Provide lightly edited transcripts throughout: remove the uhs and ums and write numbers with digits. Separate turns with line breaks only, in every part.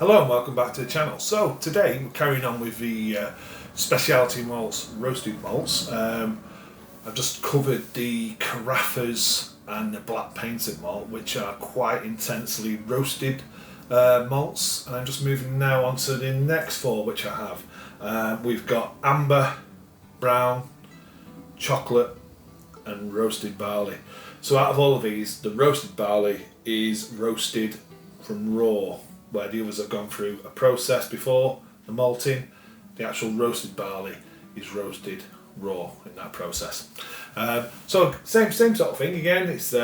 Hello and welcome back to the channel. So today we're carrying on with the Speciality malts, roasted malts. I've just covered the carafas and the black painted malt, which are quite intensely roasted malts, and I'm just moving now on to the next four which I have. We've got amber, brown, chocolate and roasted barley. So out of all of these, the roasted barley is roasted from raw, where the others have gone through a process before the malting. The actual roasted barley is roasted raw in that process. So same sort of thing again. It's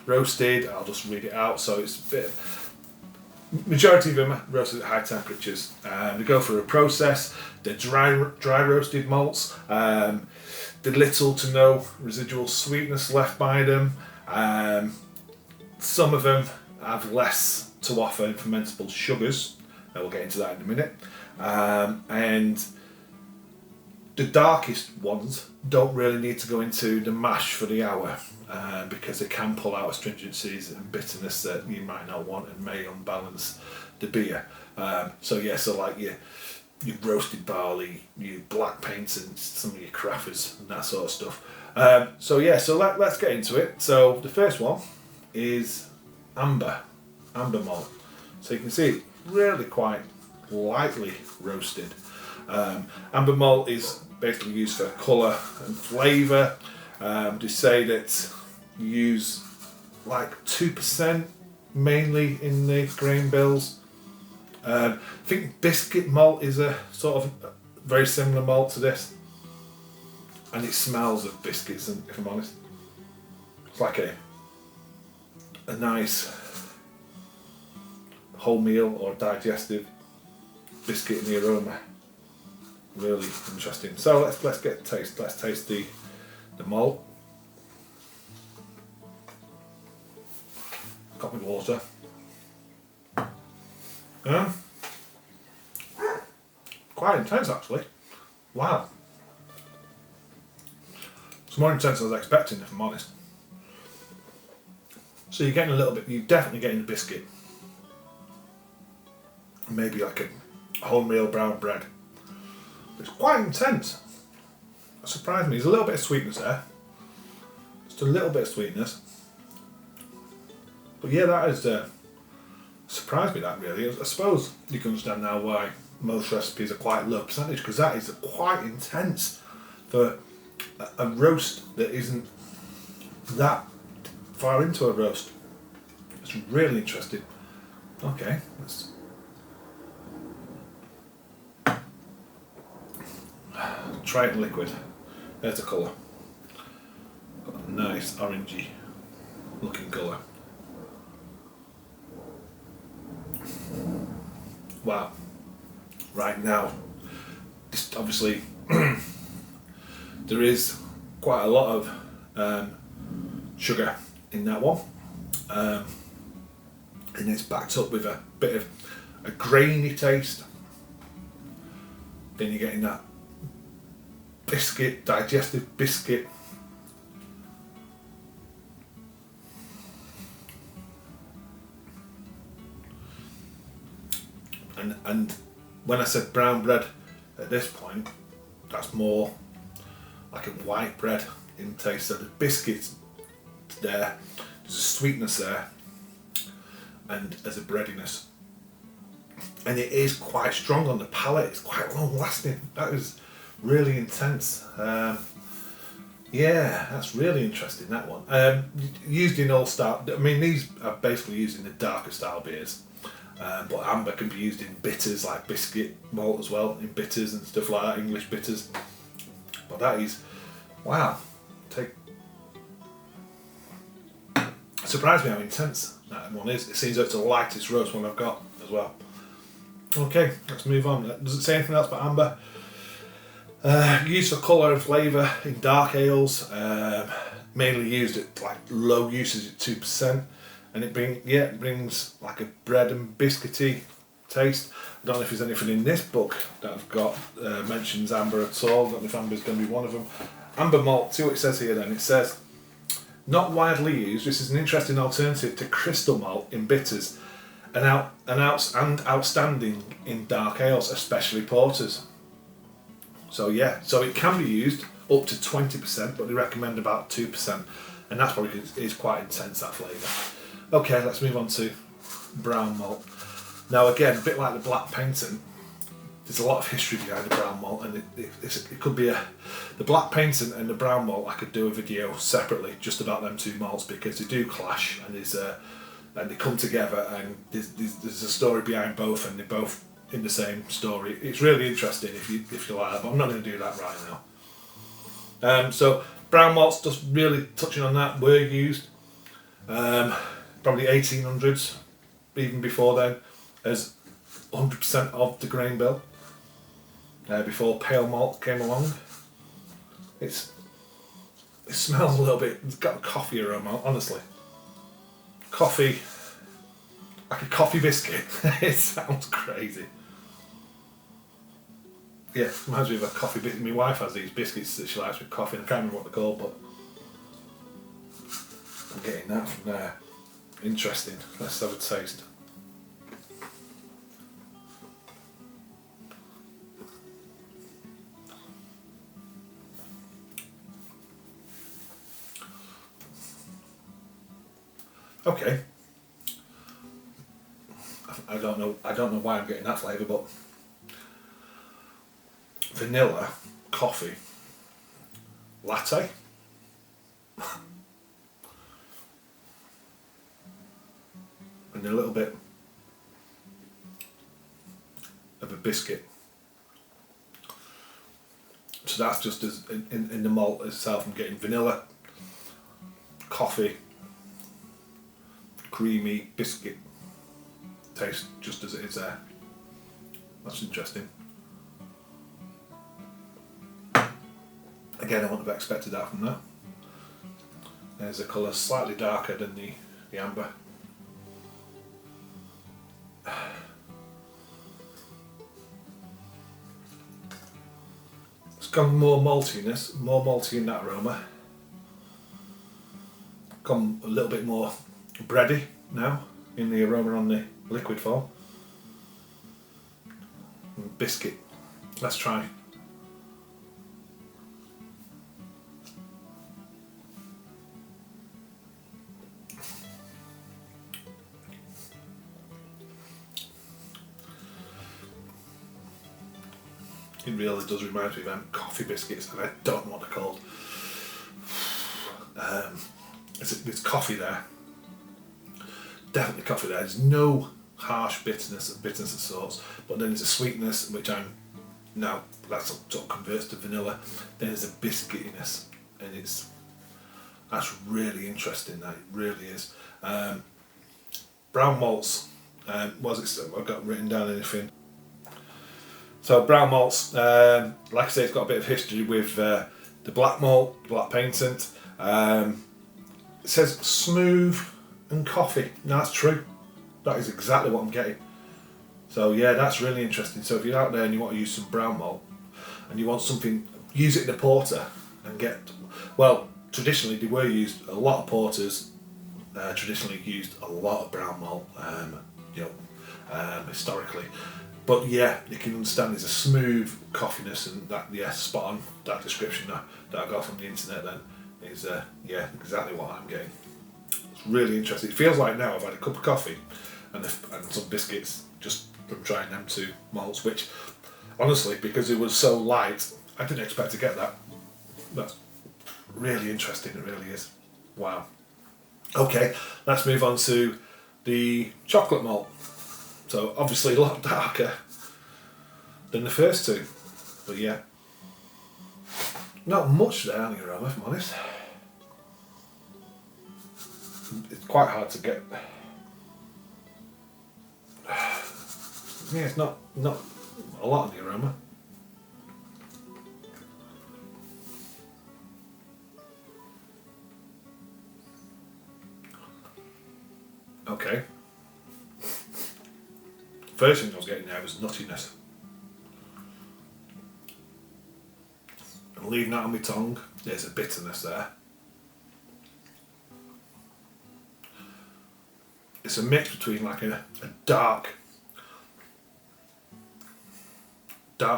roasted. I'll just read it out. So it's a bit. Majority of them are roasted at high temperatures. They go through a process. They're dry roasted malts. The little to no residual sweetness left by them. Some of them have less to offer in fermentable sugars. We'll get into that in a minute. And the darkest ones don't really need to go into the mash for the hour because they can pull out astringencies and bitterness that you might not want and may unbalance the beer. So like your roasted barley, your black paints and some of your carafas and that sort of stuff. So let's get into it. So the first one is amber malt. So you can see it's really quite lightly roasted. Amber malt is basically used for colour and flavour. They say that you use like 2% mainly in the grain bills. I think biscuit malt is a sort of very similar malt to this, and it smells of biscuits, and if I'm honest, it's like a nice wholemeal or digestive biscuit in the aroma. Really interesting. So let's get a taste. Let's taste the malt. Got my water. Quite intense actually. Wow. It's more intense than I was expecting, if I'm honest. So you're getting a little bit. You're definitely getting the biscuit. Maybe like a wholemeal brown bread. It's quite intense. That surprised me. There's a little bit of sweetness there. Just a little bit of sweetness. But yeah, that is surprised me, that really. I suppose you can understand now why most recipes are quite low percentage, because that is quite intense for a roast that isn't that far into a roast. It's really interesting. Okay, let's try it in liquid. There's the colour. Got a nice orangey looking colour. Wow. Right now, obviously there is quite a lot of sugar in that one, and it's backed up with a bit of a grainy taste. Then you're getting that biscuit, digestive biscuit. And when I said brown bread at this point, that's more like a white bread in taste. So the biscuit's there, there's a sweetness there, and there's a breadiness. And it is quite strong on the palate, it's quite long lasting. That is really intense. Yeah, that's really interesting, that one. Used in all style, I mean these are basically used in the darker style beers, but amber can be used in bitters like biscuit malt as well, in bitters and stuff like that, English bitters. But that is, wow, surprised me how intense that one is. It seems like it's the lightest roast one I've got as well. Okay, let's move on. Does it say anything else about amber? Used for colour and flavour in dark ales, mainly used at like low usage at 2%, and it brings like a bread and biscuity taste. I don't know if there's anything in this book that I've got mentions amber at all. I don't know if amber's going to be one of them. Amber malt, see what it says here then. It says, not widely used, this is an interesting alternative to crystal malt in bitters outstanding in dark ales, especially porters. So yeah, so it can be used up to 20%, but they recommend about 2%, and that's probably is quite intense, that flavour. Okay, let's move on to brown malt. Now again, a bit like the black painting, there's a lot of history behind the brown malt, and it could be the black painting and the brown malt. I could do a video separately just about them two malts because they do clash, and and they come together, and there's a story behind both, and they're both in the same story. It's really interesting if you like that, but I'm not going to do that right now. So brown malts, just really touching on that, were used probably 1800s, even before then, as 100% of the grain bill. Before pale malt came along. It smells a little bit, it's got a coffee aroma, honestly. Coffee, like a coffee biscuit. It sounds crazy. Yeah, reminds me of a coffee biscuit. My wife has these biscuits that she likes with coffee, and I can't remember what they're called, but I'm getting that from there. Interesting. Let's have a taste. Okay. I don't know why I'm getting that flavour, but vanilla, coffee, latte. And a little bit of a biscuit. So that's just as in the malt itself. I'm getting vanilla, coffee, creamy biscuit taste just as it is there. That's interesting. Again, I wouldn't have expected that from that. There's a colour slightly darker than the amber. It's gone more maltiness, more malty in that aroma. Gone a little bit more bready now in the aroma on the liquid form. And biscuit. Let's try. It really does remind me of them coffee biscuits, and I don't know what they're called. There's coffee there. Definitely coffee there. There's no harsh bitterness of sorts, but then there's a sweetness, which that sort of converts to vanilla. Then there's a biscuitiness, and that's really interesting. That it really is. Brown malts. I've got written down anything. So brown malts, like I say, it's got a bit of history with the black malt, black paintant. It says smooth and coffee. No, that's true. That is exactly what I'm getting. So yeah, that's really interesting. So if you're out there and you want to use some brown malt, and you want something, use it in a porter and get. Well, traditionally they were used. A lot of porters traditionally used a lot of brown malt. Historically. But yeah, you can understand there's a smooth coffiness, and that, yeah, spot on. That description that I got from the internet then is exactly what I'm getting. It's really interesting. It feels like now I've had a cup of coffee and some biscuits just from trying them two malts, which honestly, because it was so light, I didn't expect to get that. That's really interesting, it really is. Wow. Okay, let's move on to the chocolate malt. So obviously a lot darker than the first two, but yeah, not much there on the aroma, if I'm honest. It's quite hard to get. Yeah, it's not a lot on the aroma. Okay. First thing I was getting there was nuttiness. And leaving that on my tongue, there's a bitterness there. It's a mix between like a dark,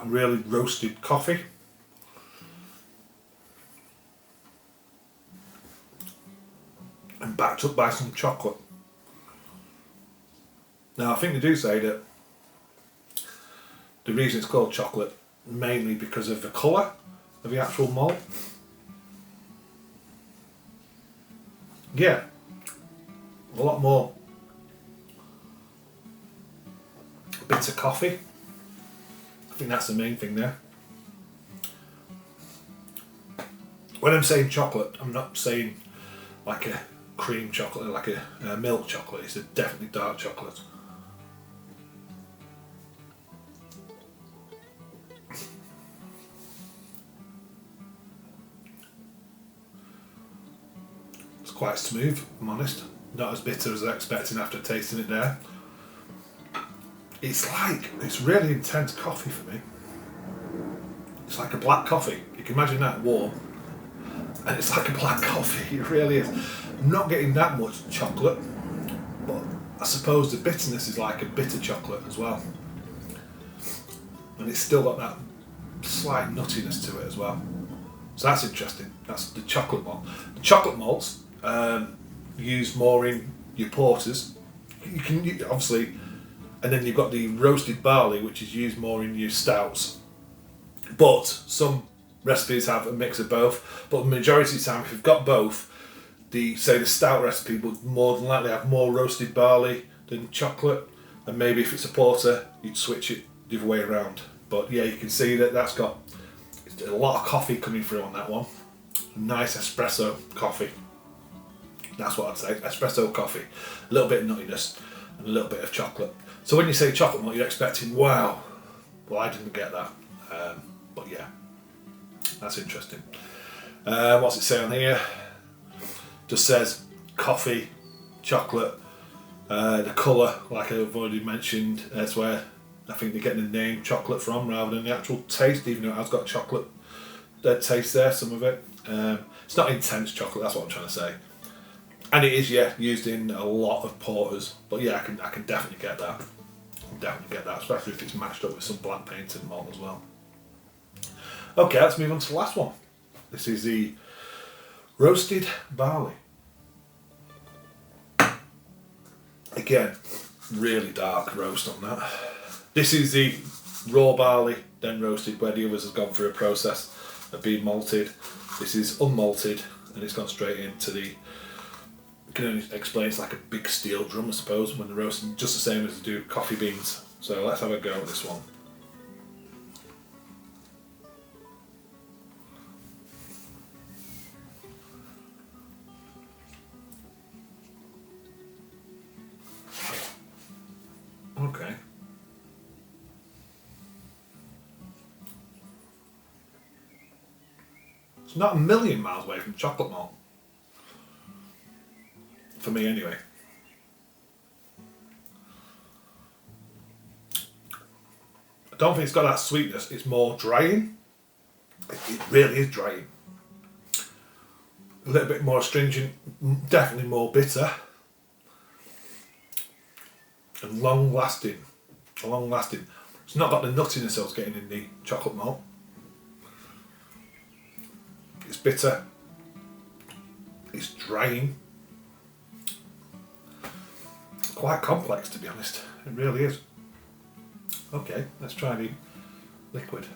really roasted coffee and backed up by some chocolate. Now I think they do say that the reason it's called chocolate mainly because of the colour of the actual malt. Yeah, a lot more bitter coffee. I think that's the main thing there. When I'm saying chocolate, I'm not saying like a cream chocolate, like a milk chocolate. It's a definitely dark chocolate. It's quite smooth, if I'm honest. Not as bitter as I expected after tasting it there. It's really intense coffee for me. It's like a black coffee. You can imagine that warm. And it's like a black coffee, it really is. I'm not getting that much chocolate, but I suppose the bitterness is like a bitter chocolate as well. And it's still got that slight nuttiness to it as well. So that's interesting. That's the chocolate malt. The chocolate malts used more in your porters. Obviously, and then you've got the roasted barley, which is used more in your stouts. But some recipes have a mix of both. But the majority of the time, if you've got both, the stout recipe would more than likely have more roasted barley than chocolate. And maybe if it's a porter, you'd switch it the other way around. But yeah, you can see that that's got a lot of coffee coming through on that one. Nice espresso coffee. That's what I'd say, espresso coffee. A little bit of nuttiness and a little bit of chocolate. So when you say chocolate malt, you're expecting, wow. Well, I didn't get that. But yeah, that's interesting. What's it say on here? Just says coffee, chocolate, the colour, like I've already mentioned, that's where I think they're getting the name chocolate from rather than the actual taste, even though it has got chocolate taste there, some of it. It's not intense chocolate, that's what I'm trying to say. And it is, yeah, used in a lot of porters. But yeah, I can definitely get that. Especially if it's matched up with some black painted malt as well. Okay, let's move on to the last one. This is the roasted barley. Again, really dark roast on that. This is the raw barley, then roasted, where the others have gone through a process of being malted. This is unmalted, and it's gone straight into the... I can only explain it's like a big steel drum, I suppose, when they're roasting, just the same as they do coffee beans. So let's have a go at this one. Okay. It's not a million miles away from chocolate malt. For me, anyway. I don't think it's got that sweetness. It's more drying. It really is drying. A little bit more astringent, definitely more bitter. And long lasting. It's not got the nuttiness I was getting in the chocolate malt. It's bitter. It's drying. Quite complex, to be honest. It really is. Okay, let's try the liquid.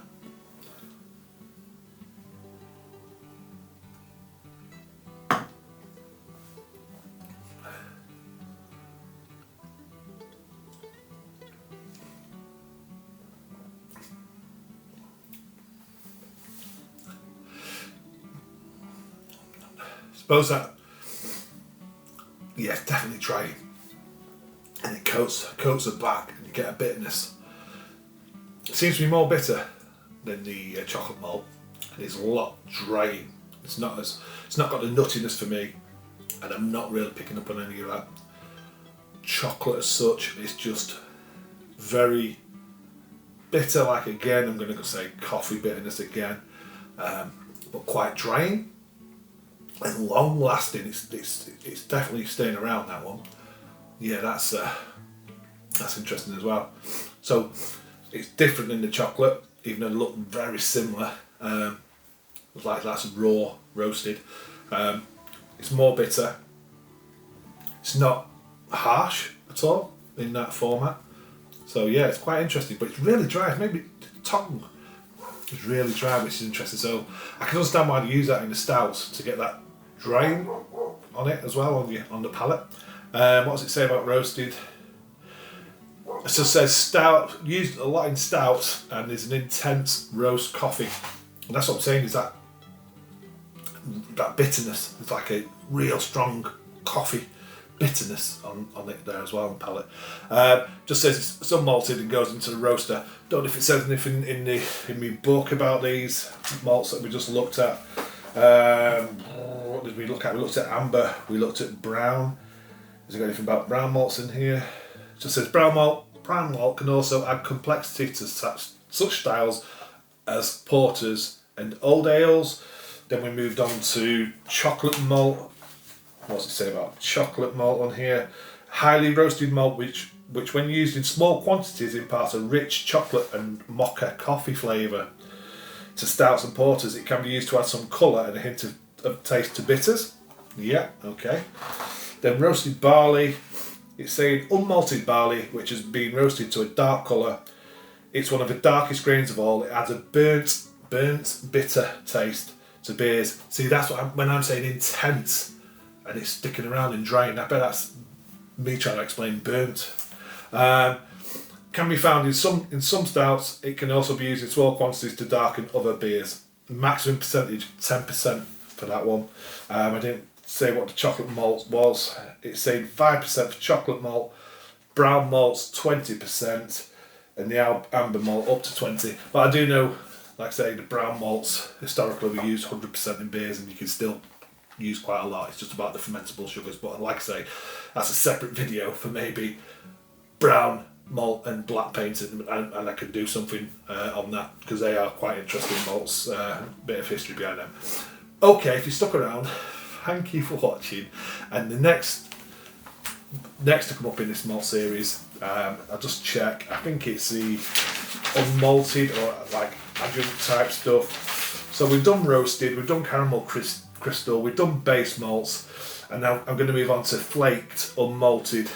Suppose that, yeah, it's definitely drying. And it coats the back, and you get a bitterness. It seems to be more bitter than the chocolate malt, and it's a lot drying. It's not got the nuttiness for me, and I'm not really picking up on any of that chocolate as such. It's just very bitter. Like again, I'm going to say coffee bitterness again, but quite drying and long lasting. It's definitely staying around, that one. yeah, that's interesting as well. So it's different than the chocolate, even though they look very similar. Like that's raw roasted. It's more bitter. It's not harsh at all in that format. So yeah, it's quite interesting, but it's really dry. Maybe the tongue is really dry, which is interesting. So I can understand why they use that in the stouts to get that drying on it as well on the palate. What does it say about roasted? It just says stout, used a lot in stouts, and there's an intense roast coffee. And that's what I'm saying, is that bitterness. It's like a real strong coffee bitterness on it there as well on the palate. Just says it's some malted and goes into the roaster. Don't know if it says anything in my book about these malts that we just looked at. What did we look at? We looked at amber, we looked at brown. Has it got anything about brown malts in here? It just says brown malt can also add complexity to such styles as porters and old ales. Then we moved on to chocolate malt. What does it say about chocolate malt on here? Highly roasted malt, which when used in small quantities imparts a rich chocolate and mocha coffee flavour to stouts and porters. It can be used to add some colour and a hint of taste to bitters. Yeah, okay. Then roasted barley. It's saying unmalted barley, which has been roasted to a dark colour. It's one of the darkest grains of all. It adds a burnt, bitter taste to beers. See, that's when I'm saying intense, and it's sticking around and drying. I bet that's me trying to explain burnt. Can be found in some stouts. It can also be used in small quantities to darken other beers. Maximum percentage 10% for that one. I didn't say what the chocolate malt was. It's saying 5% for chocolate malt, brown malt's 20%, and the amber malt up to 20%. But I do know, like I say, the brown malts historically we use 100% in beers, and you can still use quite a lot. It's just about the fermentable sugars. But like I say, that's a separate video for maybe brown malt and black paint, and I can do something on that, because they are quite interesting malts. Bit of history behind them. Okay, if you stuck around, thank you for watching. And the next to come up in this malt series, I'll just check. I think it's the unmalted or like adjunct type stuff. So we've done roasted, we've done caramel crystal, we've done base malts, and now I'm going to move on to flaked, unmalted.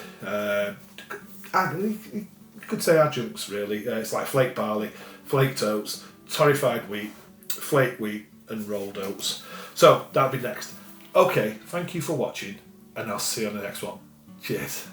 You could say adjuncts really. It's like flake barley, flaked oats, torrefied wheat, flake wheat, and rolled oats. So that'll be next. Okay, thank you for watching, and I'll see you on the next one. Cheers.